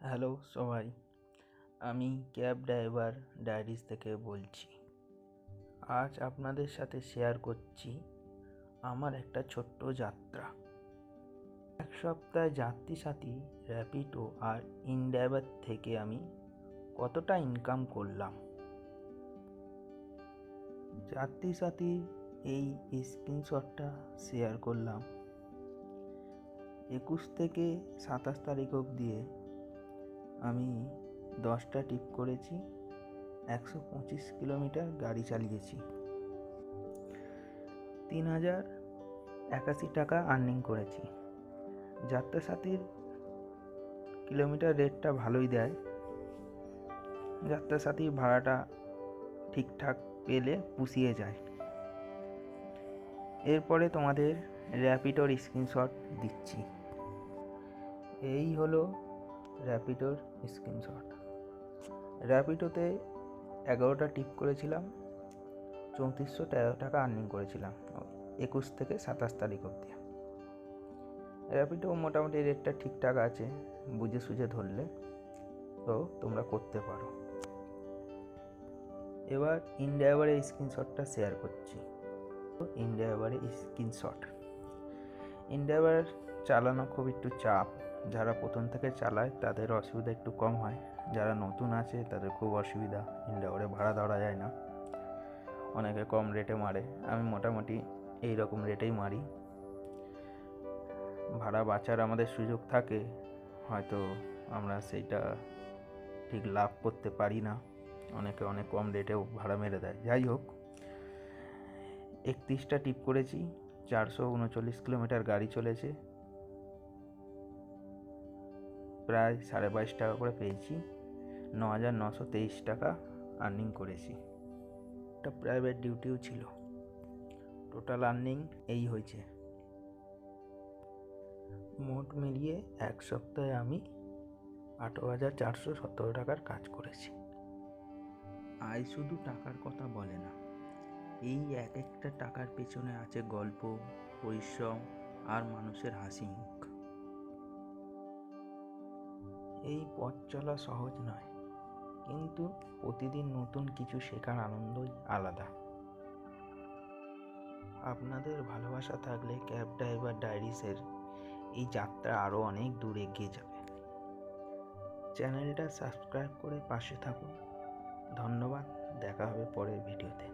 Hello সবাই, আমি cab driver diaries থেকে বলছি। আজ আপনাদের সাথে শেয়ার করছি আমার একটা ছোট্ট যাত্রা। এক সপ্তাহ যাত্রী সাথী র্যাপিডো আর ইনড্রাইভার থেকে আমি কতটা ইনকাম করলাম। যাত্রী সাথী এই স্ক্রিনশটটা শেয়ার করলাম 21 থেকে 27 তারিখ অবধি আমি 10টা ট্রিপ করেছি, 125 কিলোমিটার গাড়ি চালিয়েছি, 3081 টাকা আর্নিং করেছি। যাত্রা সাথীর কিলোমিটার রেটটা ভালোই দেয়, যাত্রা সাথীর ভাড়াটা ঠিকঠাক পেলে পুষিয়ে যায়। এরপরে তোমাদের র্যাপিডোর স্ক্রিনশট দিচ্ছি। এই হলো র্যাপিডোর স্ক্রিনশট। র্যাপিডোতে 11টা টিপ করেছিলাম, 3413 টাকা আর্নিং করেছিলাম 21 থেকে 27 তারিখ অবধি। র্যাপিডো মোটামুটি রেটটা ঠিকঠাক আছে, বুঝে সুঝে ধরলে তো তোমরা করতে পারো। এবার ইনড্রাইভারের স্ক্রিনশটটা শেয়ার করছি। ইনড্রাইভারের স্ক্রিনশট। ইনড্রাইভার চালানো খুব একটু চাপ। যারা প্রথম থেকে চালায় তাদের অসুবিধা একটু কম হয়, যারা নতুন আছে তাদের খুব অসুবিধা। ইনড্রাইভারে ভাড়া ধরা যায় না, অনেকে কম রেটে মারে, আমি মোটামুটি এই রকম রেটেই মারি। ভাড়া বাঁচার আমাদের সুযোগ থাকে, হয়তো আমরা সেইটা ঠিক লাভ করতে পারি না, অনেকে অনেক কম রেটেও ভাড়া মেরে দেয়। যাই হোক, 31টা টিপ করেছি, 439 কিলোমিটার গাড়ি চলেছে, প্রায় 22.5 টাকা করে পেয়েছি, 9923 টাকা আর্নিং করেছি। একটা প্রাইভেট ডিউটিও ছিল। টোটাল আর্নিং এই হয়েছে। মোট মিলিয়ে এক সপ্তাহে আমি 18,417 টাকার কাজ করেছি। আয় শুধু টাকার কথা বলে না, এই এক একটা টাকার পেছনে আছে গল্প, পরিশ্রম আর মানুষের হাসি মুখ। এই পথ চলা সহজ নয়, কিন্তু প্রতিদিন নতুন কিছু শেখার আনন্দই আলাদা। আপনাদের ভালোবাসা থাকলে ক্যাব ড্রাইভার ডায়েরিজের এই যাত্রা আরও অনেক দূর এগিয়ে যাবে। চ্যানেলটা সাবস্ক্রাইব করে পাশে থাকুন। ধন্যবাদ, দেখা হবে পরের ভিডিওতে।